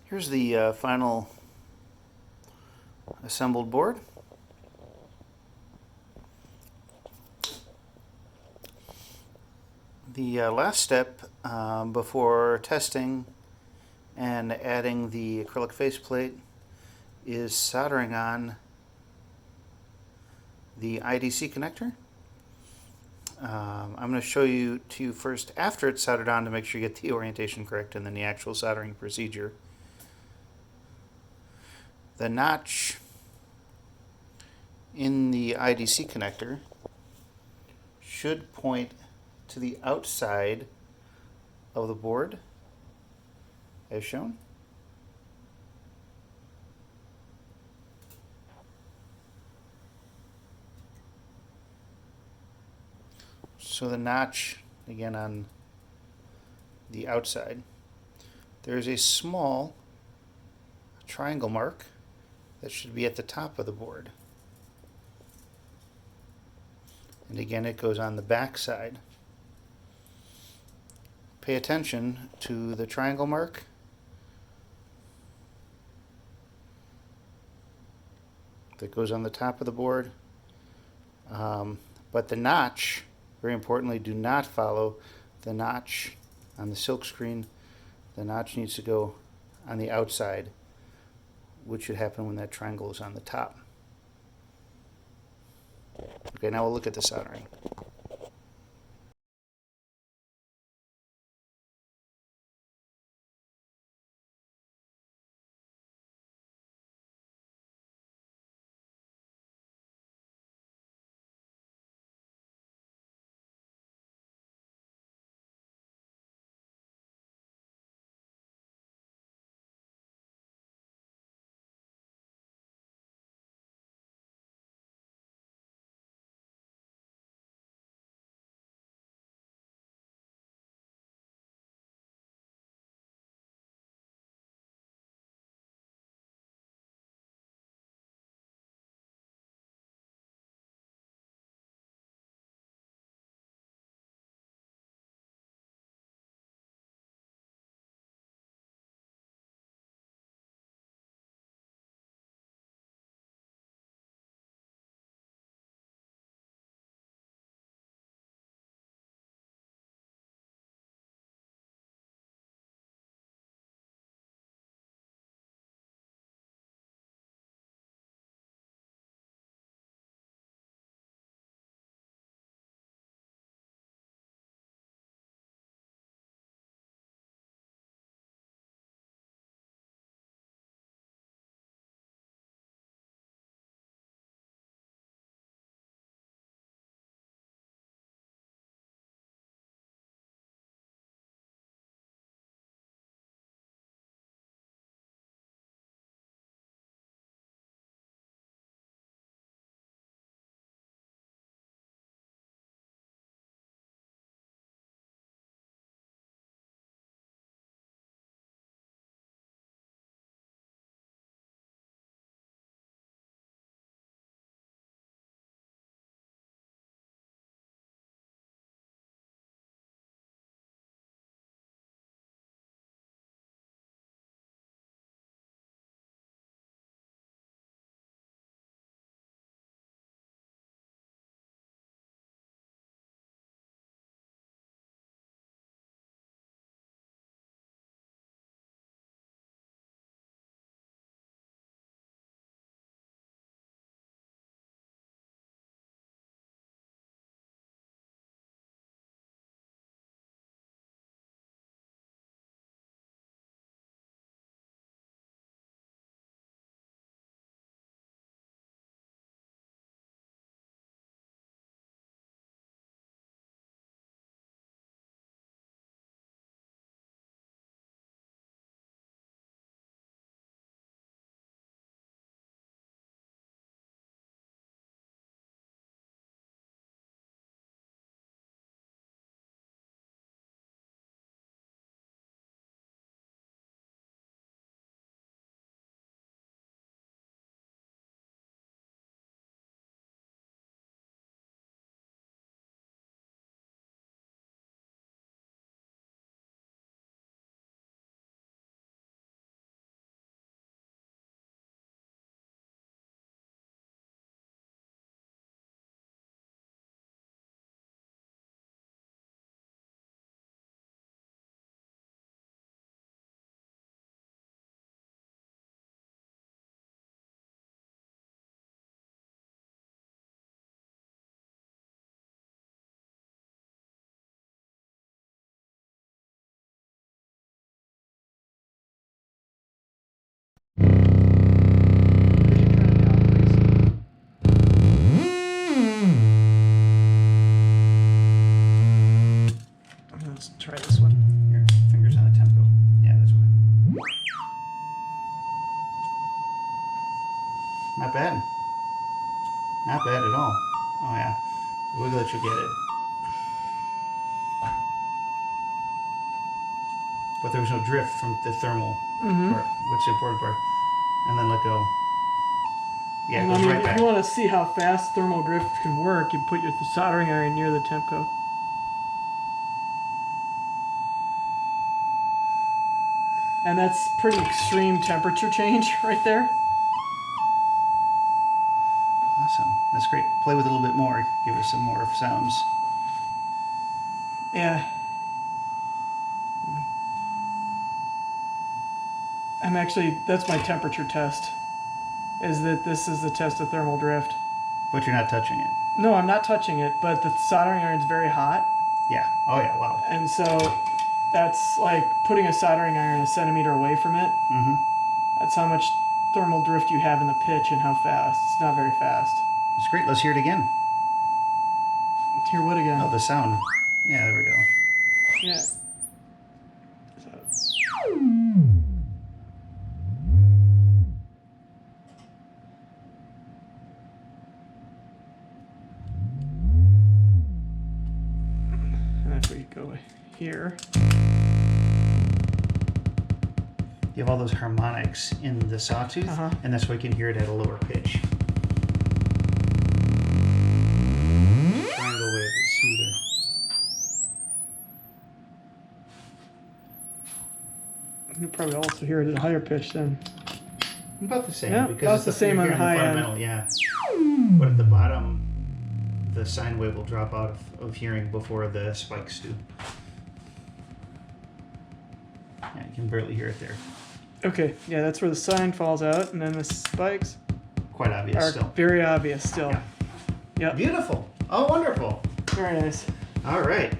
Here's the final assembled board. The last step before testing and adding the acrylic faceplate is soldering on the IDC connector. I'm going to show you first after it's soldered on to make sure you get the orientation correct, and then the actual soldering procedure. The notch in the IDC connector should point to the outside of the board as shown. So the notch, again, on the outside. There's a small triangle mark that should be at the top of the board. And again, it goes on the back side. Pay attention to the triangle mark. That goes on the top of the board. But the notch, very importantly, do not follow the notch on the SILKSCREEN. The notch needs to go on the outside, which should happen when that triangle is on the top. Okay, now we'll look at the soldering. bad at all. Oh yeah, wiggle it, you'll get it. But there was no drift from the thermal part, which is the important part. And then let go. Yeah, it goes right back. If you want to see how fast thermal drift can work, you put your soldering iron near the temp code. And that's pretty extreme temperature change right there. Awesome. That's great. Play with it a little bit more. Give us some more sounds. Yeah. That's my temperature test. Is that this is the test of thermal drift. But you're not touching it. No, I'm not touching it, but the soldering iron's very hot. Yeah. Oh yeah, wow. And so that's like putting a soldering iron a centimeter away from it. Mm-hmm. That's how much thermal drift you have in the pitch and how fast. It's not very fast. It's great. Let's hear it again. Let's hear what again? Oh, the sound. Yeah, there we go. Yeah. And if we go here. You have all those harmonics in the sawtooth, and that's why you can hear it at a lower pitch. Triangle wave is smoother. You probably also hear it at a higher pitch then. About the same. Yeah, because about it's the same on the high end. Yeah. But at the bottom, the sine wave will drop out of hearing before the spikes do. Yeah, you can barely hear it there. Okay, yeah, that's where the sine falls out, and then the spikes Quite obvious are still. very obvious still. Yeah. Yep. Beautiful. Oh, wonderful. Very nice. All right.